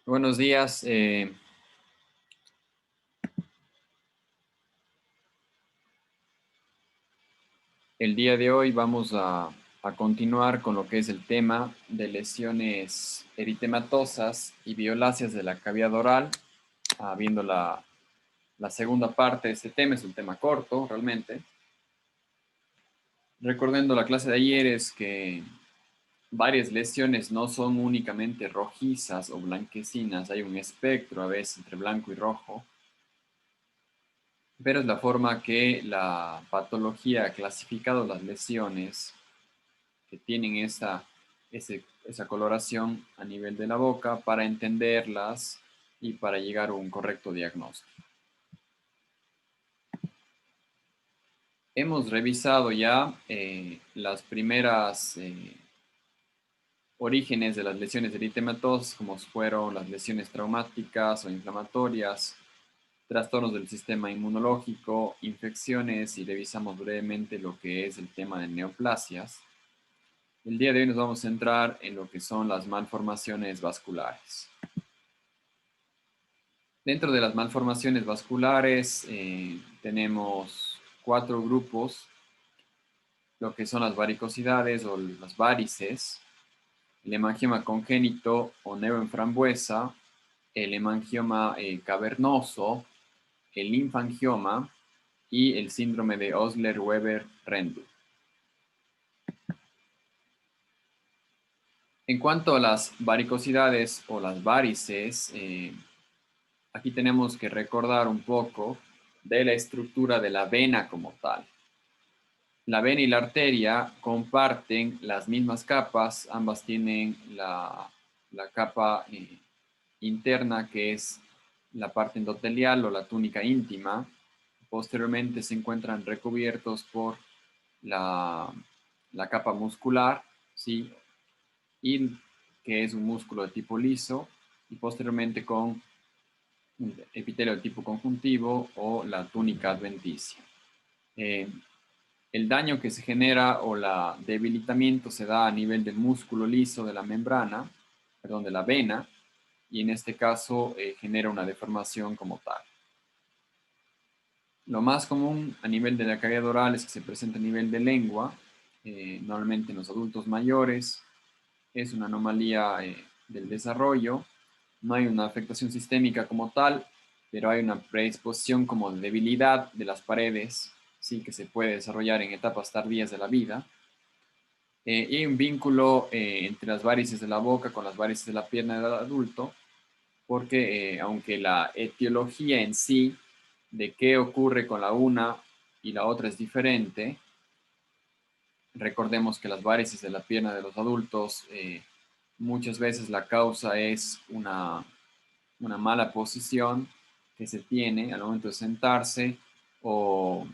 Buenos días. El día de hoy vamos a continuar con lo que es el tema de lesiones eritematosas y violáceas de la cavidad oral, viendo la segunda parte de este tema. Es un tema corto, realmente. Recordando la clase de ayer es que varias lesiones no son únicamente rojizas o blanquecinas, hay un espectro a veces entre blanco y rojo, pero es la forma que la patología ha clasificado las lesiones que tienen esa coloración a nivel de la boca para entenderlas y para llegar a un correcto diagnóstico. Hemos revisado ya las primeras orígenes de las lesiones eritematosas, como fueron las lesiones traumáticas o inflamatorias, trastornos del sistema inmunológico, infecciones, y revisamos brevemente lo que es el tema de neoplasias. El día de hoy nos vamos a centrar en lo que son las malformaciones vasculares. Dentro de las malformaciones vasculares tenemos 4 grupos, lo que son las varicosidades o las varices, el hemangioma congénito o neuroenframbuesa, el hemangioma cavernoso, el linfangioma y el síndrome de Osler-Weber-Rendu. En cuanto a las varicosidades o las varices, aquí tenemos que recordar un poco de la estructura de la vena como tal. La vena y la arteria comparten las mismas capas, ambas tienen la capa interna, que es la parte endotelial o la túnica íntima. Posteriormente se encuentran recubiertos por la capa muscular, ¿sí? Y que es un músculo de tipo liso, y posteriormente con epitelio de tipo conjuntivo o la túnica adventicia. Eh, el daño que se genera o el debilitamiento se da a nivel del músculo liso de la membrana, perdón, de la vena, y en este caso genera una deformación como tal. Lo más común a nivel de la cavidad oral es que se presenta a nivel de lengua, normalmente en los adultos mayores. Es una anomalía del desarrollo. No hay una afectación sistémica como tal, pero hay una predisposición como de debilidad de las paredes, sí, que se puede desarrollar en etapas tardías de la vida. Y hay un vínculo entre las varices de la boca con las varices de la pierna del adulto, porque aunque la etiología en sí de qué ocurre con la una y la otra es diferente, recordemos que las varices de la pierna de los adultos, muchas veces la causa es una mala posición que se tiene al momento de sentarse, o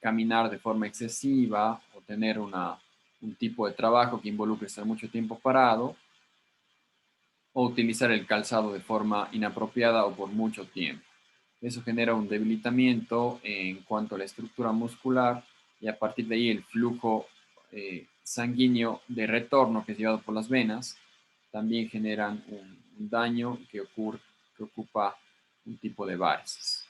caminar de forma excesiva, o tener un tipo de trabajo que involucre estar mucho tiempo parado, o utilizar el calzado de forma inapropiada o por mucho tiempo. Eso genera un debilitamiento en cuanto a la estructura muscular, y a partir de ahí el flujo sanguíneo de retorno que es llevado por las venas también generan un daño que ocupa un tipo de varices.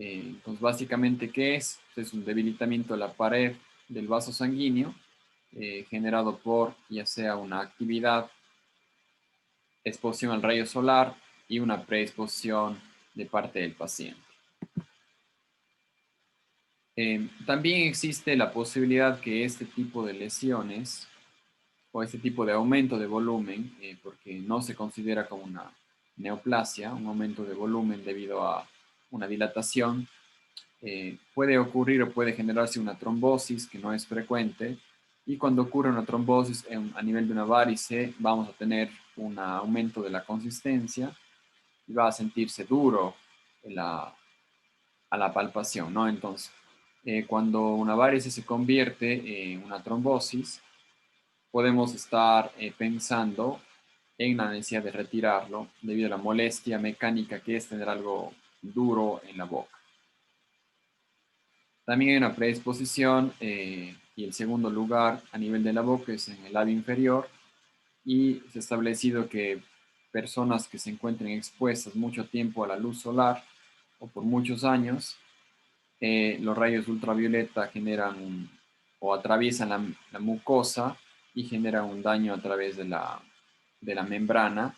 Entonces, básicamente, ¿qué es? Es un debilitamiento de la pared del vaso sanguíneo generado por ya sea una actividad, exposición al rayo solar y una predisposición de parte del paciente. También existe la posibilidad que este tipo de lesiones o este tipo de aumento de volumen, porque no se considera como una neoplasia, un aumento de volumen debido a una dilatación, puede ocurrir o puede generarse una trombosis que no es frecuente, y cuando ocurre una trombosis a nivel de una varice vamos a tener un aumento de la consistencia y va a sentirse duro a la palpación, ¿no? Entonces, cuando una varice se convierte en una trombosis, podemos estar pensando en la necesidad de retirarlo debido a la molestia mecánica que es tener algo duro en la boca. También hay una predisposición, y el segundo lugar a nivel de la boca es en el labio inferior, y se ha establecido que personas que se encuentren expuestas mucho tiempo a la luz solar o por muchos años, los rayos ultravioleta generan o atraviesan la mucosa y generan un daño a través de la membrana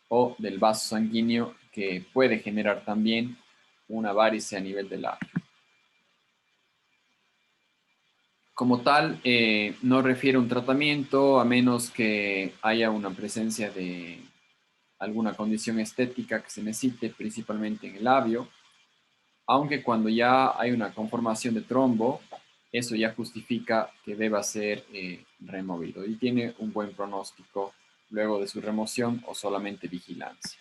o del vaso sanguíneo que puede generar también una varice a nivel del labio. Como tal, no refiere un tratamiento a menos que haya una presencia de alguna condición estética que se necesite, principalmente en el labio, aunque cuando ya hay una conformación de trombo, eso ya justifica que deba ser removido y tiene un buen pronóstico luego de su remoción o solamente vigilancia.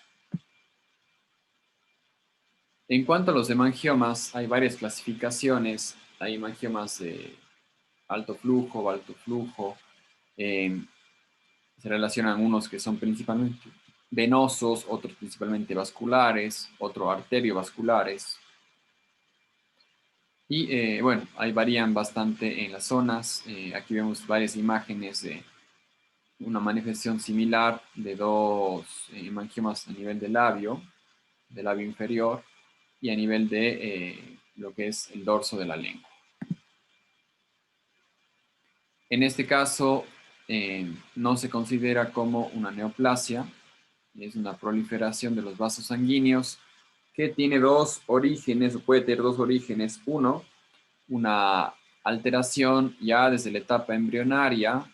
En cuanto a los hemangiomas, hay varias clasificaciones. Hay hemangiomas de alto flujo, bajo flujo. Se relacionan unos que son principalmente venosos, otros principalmente vasculares, otros arteriovasculares. Y bueno, ahí varían bastante en las zonas. Aquí vemos varias imágenes de una manifestación similar de dos hemangiomas a nivel del labio inferior, y a nivel de lo que es el dorso de la lengua. En este caso, no se considera como una neoplasia, es una proliferación de los vasos sanguíneos que tiene dos orígenes, o puede tener dos orígenes. Uno, una alteración ya desde la etapa embrionaria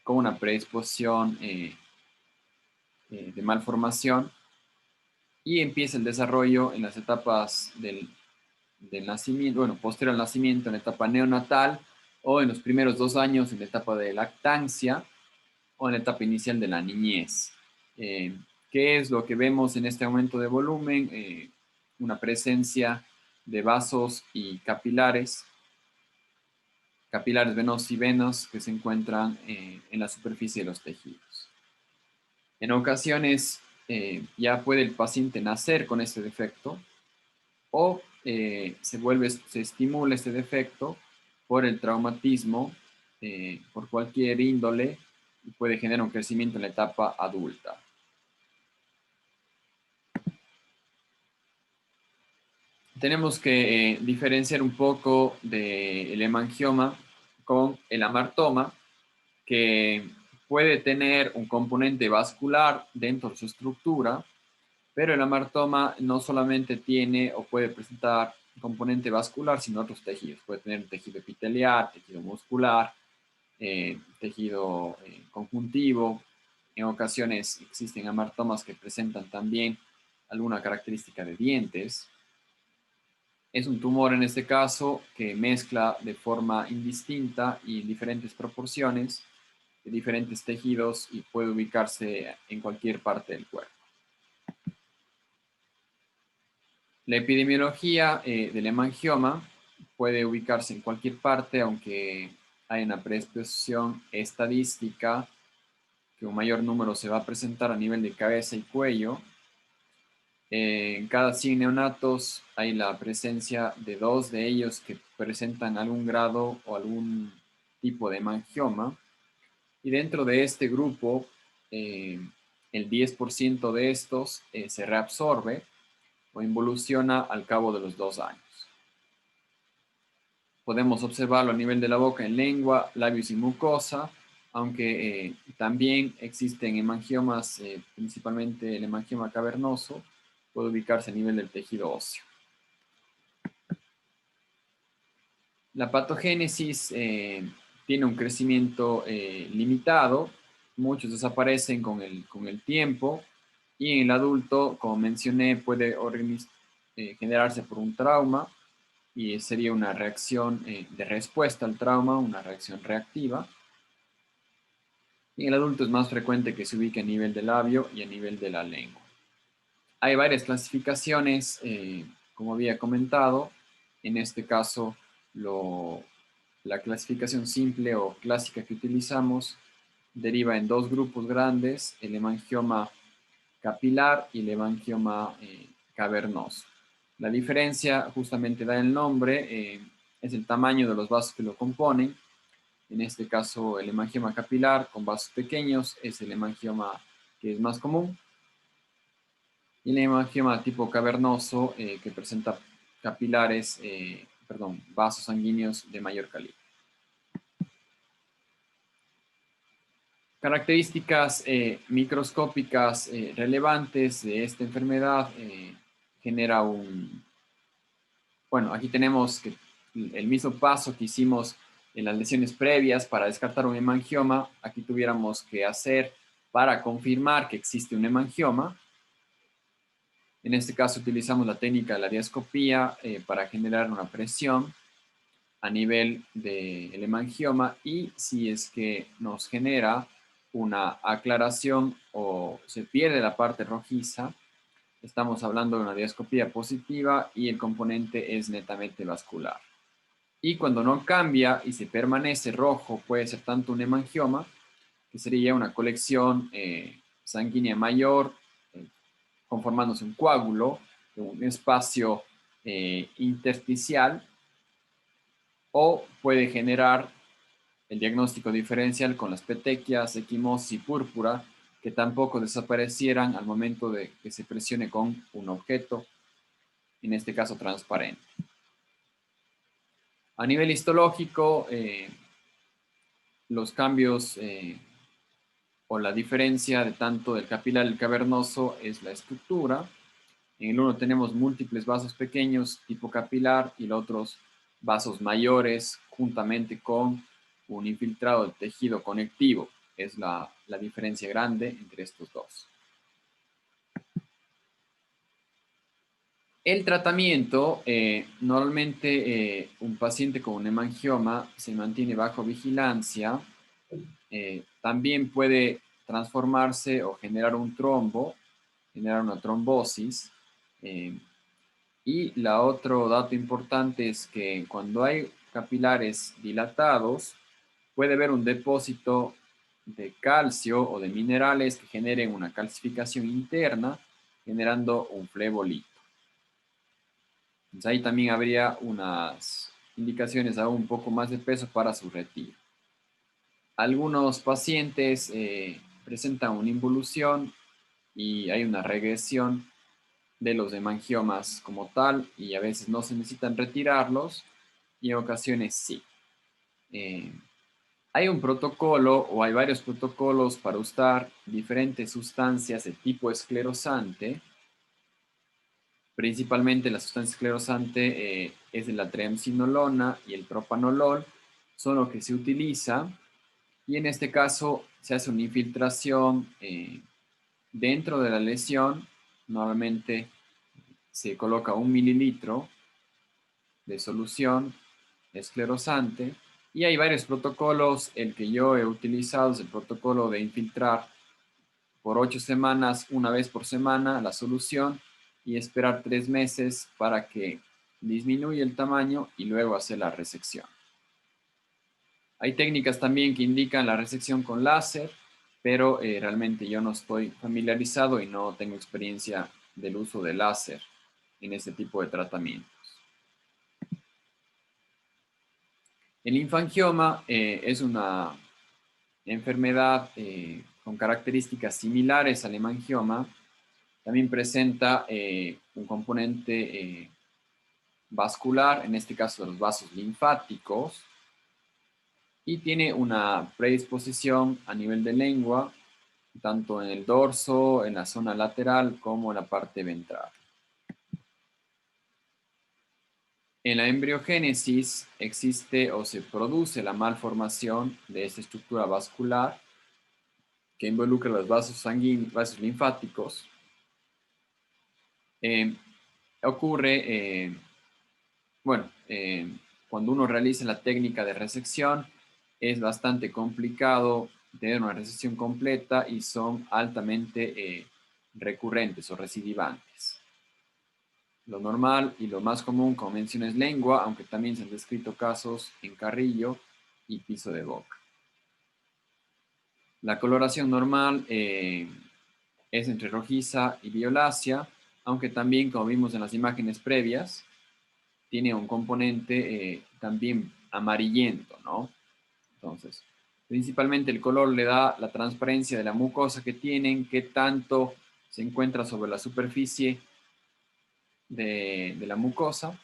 con una predisposición de malformación, y empieza el desarrollo en las etapas del nacimiento, bueno, posterior al nacimiento, en la etapa neonatal, o en los primeros 2 años en la etapa de lactancia, o en la etapa inicial de la niñez. ¿Qué es lo que vemos en este aumento de volumen? Una presencia de vasos y capilares venosos y venos que se encuentran en la superficie de los tejidos. En ocasiones ya puede el paciente nacer con este defecto, o se estimula este defecto por el traumatismo, por cualquier índole, y puede generar un crecimiento en la etapa adulta. Tenemos que diferenciar un poco del hemangioma con el amartoma, que puede tener un componente vascular dentro de su estructura, pero el amartoma no solamente tiene o puede presentar componente vascular, sino otros tejidos. Puede tener tejido epitelial, tejido muscular, tejido conjuntivo. En ocasiones existen amartomas que presentan también alguna característica de dientes. Es un tumor en este caso que mezcla de forma indistinta y en diferentes proporciones de diferentes tejidos y puede ubicarse en cualquier parte del cuerpo. La epidemiología del hemangioma puede ubicarse en cualquier parte, aunque hay una predisposición estadística que un mayor número se va a presentar a nivel de cabeza y cuello. En cada 100 neonatos hay la presencia de 2 de ellos que presentan algún grado o algún tipo de hemangioma. Y dentro de este grupo, el 10% de estos se reabsorbe o involuciona al cabo de los 2 años. Podemos observarlo a nivel de la boca, en lengua, labios y mucosa, aunque también existen hemangiomas, principalmente el hemangioma cavernoso, puede ubicarse a nivel del tejido óseo. La patogénesis tiene un crecimiento limitado, muchos desaparecen con el tiempo, y en el adulto, como mencioné, puede generarse por un trauma, y sería una reacción de respuesta al trauma, una reacción reactiva. Y en el adulto es más frecuente que se ubique a nivel del labio y a nivel de la lengua. Hay varias clasificaciones, como había comentado. En este caso, la clasificación simple o clásica que utilizamos deriva en dos grupos grandes: el hemangioma capilar y el hemangioma cavernoso. La diferencia justamente da el nombre, es el tamaño de los vasos que lo componen. En este caso, el hemangioma capilar con vasos pequeños es el hemangioma que es más común, Y el hemangioma tipo cavernoso que presenta vasos sanguíneos de mayor calibre. Características microscópicas relevantes de esta enfermedad genera bueno, aquí tenemos que el mismo paso que hicimos en las lesiones previas para descartar un hemangioma, aquí tuviéramos que hacer para confirmar que existe un hemangioma. En este caso utilizamos la técnica de la diascopía para generar una presión a nivel del hemangioma y si es que nos genera una aclaración o se pierde la parte rojiza, estamos hablando de una diascopía positiva y el componente es netamente vascular. Y cuando no cambia y se permanece rojo, puede ser tanto un hemangioma, que sería una colección sanguínea mayor, eh, conformándose un coágulo, un espacio intersticial, o puede generar el diagnóstico diferencial con las petequias, equimosis y púrpura, que tampoco desaparecieran al momento de que se presione con un objeto, en este caso transparente. A nivel histológico, los cambios o la diferencia de tanto del capilar y el cavernoso es la estructura. En el uno tenemos múltiples vasos pequeños tipo capilar y los otros vasos mayores juntamente con un infiltrado de tejido conectivo. Es la diferencia grande entre estos dos. El tratamiento, normalmente un paciente con un hemangioma se mantiene bajo vigilancia. También puede transformarse o generar un trombo, generar una trombosis. Y la otro dato importante es que cuando hay capilares dilatados, puede haber un depósito de calcio o de minerales que generen una calcificación interna, generando un flebolito. Entonces ahí también habría unas indicaciones aún un poco más de peso para su retiro. Algunos pacientes presentan una involución y hay una regresión de los hemangiomas como tal y a veces no se necesitan retirarlos y en ocasiones sí. Hay un protocolo o hay varios protocolos para usar diferentes sustancias de tipo esclerosante. Principalmente la sustancia esclerosante es la triamcinolona y el propanolol, son lo que se utiliza y en este caso se hace una infiltración dentro de la lesión. Normalmente se coloca 1 mililitro de solución esclerosante y hay varios protocolos. El que yo he utilizado es el protocolo de infiltrar por 8 semanas, una vez por semana, la solución y esperar 3 meses para que disminuya el tamaño y luego hacer la resección. Hay técnicas también que indican la resección con láser, pero realmente yo no estoy familiarizado y no tengo experiencia del uso de láser en este tipo de tratamientos. El linfangioma es una enfermedad con características similares al hemangioma. También presenta un componente vascular, en este caso de los vasos linfáticos, y tiene una predisposición a nivel de lengua, tanto en el dorso, en la zona lateral, como en la parte ventral. En la embriogénesis existe o se produce la malformación de esta estructura vascular que involucra los vasos sanguíneos, vasos linfáticos. Ocurre, bueno, cuando uno realiza la técnica de resección, es bastante complicado tener una resección completa y son altamente recurrentes o recidivantes. Lo normal y lo más común, como mencioné, es lengua, aunque también se han descrito casos en carrillo y piso de boca. La coloración normal es entre rojiza y violácea, aunque también, como vimos en las imágenes previas, tiene un componente también amarillento, ¿no? Entonces, principalmente el color le da la transparencia de la mucosa que tienen, qué tanto se encuentra sobre la superficie de la mucosa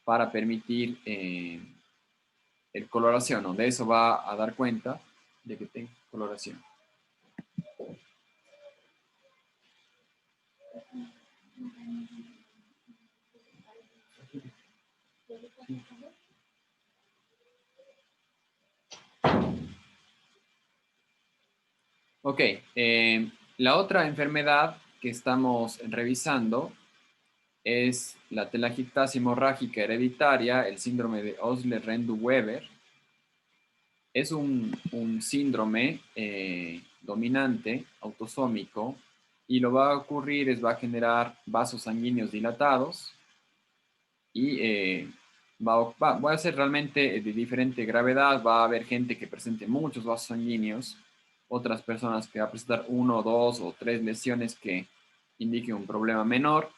para permitir el coloración, ¿no? De eso va a dar cuenta de que tenga coloración. Ok, la otra enfermedad que estamos revisando es la telangiectasia hemorrágica hereditaria, el síndrome de Osler-Rendu-Weber. Es un síndrome dominante, autosómico, y lo va a ocurrir es va a generar vasos sanguíneos dilatados y va a ser realmente de diferente gravedad. Va a haber gente que presente muchos vasos sanguíneos, otras personas que va a presentar uno, dos o tres lesiones que indiquen un problema menor,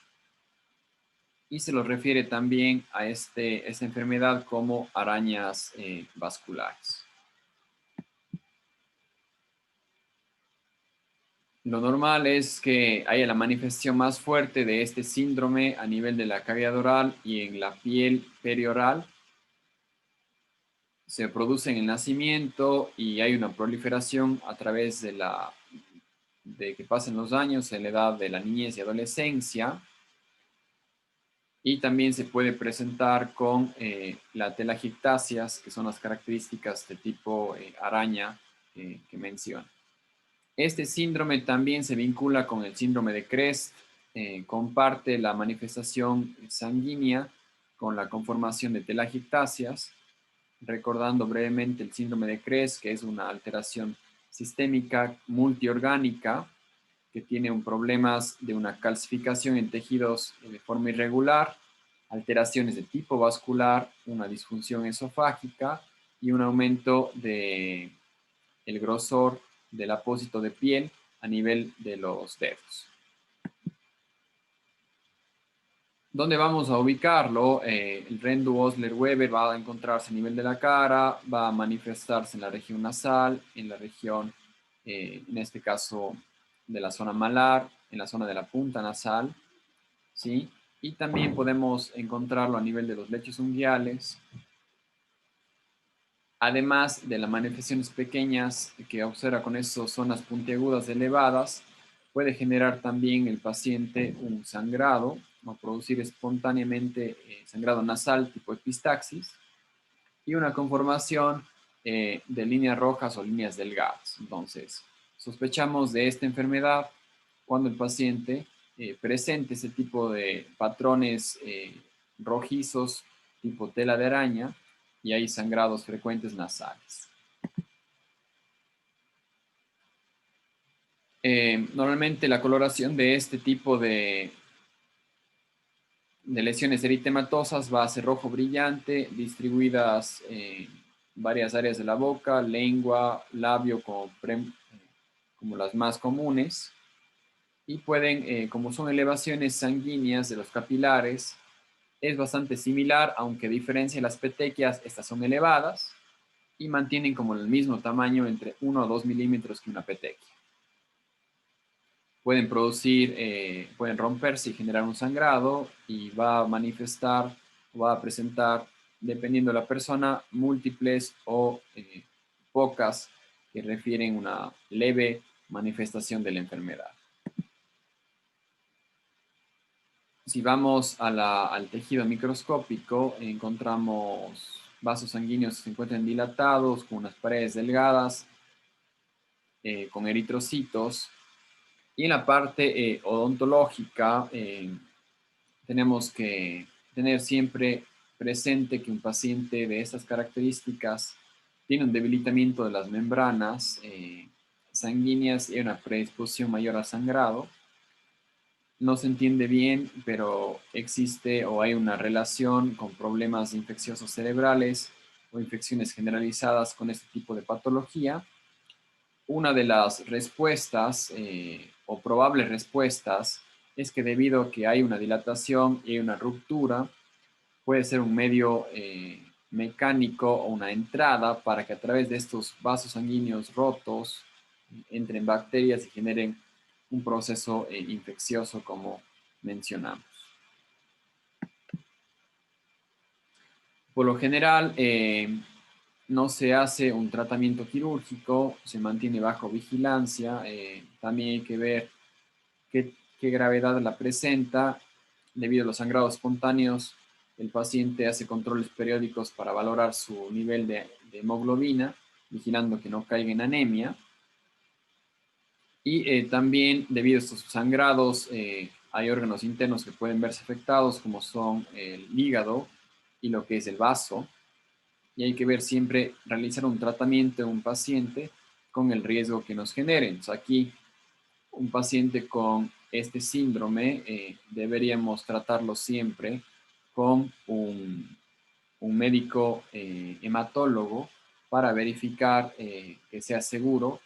y se los refiere también a esta enfermedad como arañas vasculares. Lo normal es que haya la manifestación más fuerte de este síndrome a nivel de la cavidad oral y en la piel perioral. Se produce en el nacimiento y hay una proliferación a través de que pasen los años en la edad de la niñez y adolescencia. Y también se puede presentar con la telangiectasias, que son las características de tipo araña que menciona. Este síndrome también se vincula con el síndrome de Crest, comparte la manifestación sanguínea con la conformación de telangiectasias, recordando brevemente el síndrome de Crest, que es una alteración sistémica multiorgánica que tiene problemas de una calcificación en tejidos de forma irregular, alteraciones de tipo vascular, una disfunción esofágica y un aumento de el grosor del apósito de piel a nivel de los dedos. ¿Dónde vamos a ubicarlo? El Rendu-Osler-Weber va a encontrarse a nivel de la cara, va a manifestarse en la región nasal, en la región, en este caso, de la zona malar, en la zona de la punta nasal, ¿sí? Y también podemos encontrarlo a nivel de los lechos unguiales, además de las manifestaciones pequeñas que observa con esas zonas puntiagudas elevadas. Puede generar también el paciente un sangrado o producir espontáneamente sangrado nasal tipo epistaxis y una conformación de líneas rojas o líneas delgadas. Entonces, sospechamos de esta enfermedad cuando el paciente presente ese tipo de patrones rojizos tipo tela de araña y hay sangrados frecuentes nasales. Normalmente la coloración de este tipo de lesiones eritematosas va a ser rojo brillante, distribuidas en varias áreas de la boca, lengua, labio como las más comunes, y pueden, como son elevaciones sanguíneas de los capilares, es bastante similar, aunque a diferencia de las petequias, estas son elevadas y mantienen como el mismo tamaño entre 1 o 2 milímetros que una petequia. Pueden producir, pueden romperse y generar un sangrado y va a manifestar o va a presentar, dependiendo de la persona, múltiples o pocas que refieren una leve manifestación de la enfermedad. Si vamos al tejido microscópico, encontramos vasos sanguíneos que se encuentran dilatados, con unas paredes delgadas, con eritrocitos. Y en la parte odontológica, tenemos que tener siempre presente que un paciente de estas características tiene un debilitamiento de las membranas sanguíneas y una predisposición mayor a sangrado. No se entiende bien, pero existe o hay una relación con problemas infecciosos cerebrales o infecciones generalizadas con este tipo de patología. Una de las respuestas o probables respuestas es que debido a que hay una dilatación y hay una ruptura, puede ser un medio mecánico o una entrada para que a través de estos vasos sanguíneos rotos entren bacterias y generen un proceso infeccioso como mencionamos. Por lo general, no se hace un tratamiento quirúrgico, se mantiene bajo vigilancia. También hay que ver qué gravedad la presenta. Debido a los sangrados espontáneos, el paciente hace controles periódicos para valorar su nivel de hemoglobina, vigilando que no caiga en anemia. Y también, debido a estos sangrados, hay órganos internos que pueden verse afectados, como son el hígado y lo que es el vaso. Y hay que ver siempre, realizar un tratamiento en un paciente con el riesgo que nos generen. O sea, aquí, un paciente con este síndrome, deberíamos tratarlo siempre con un médico hematólogo para verificar que sea seguro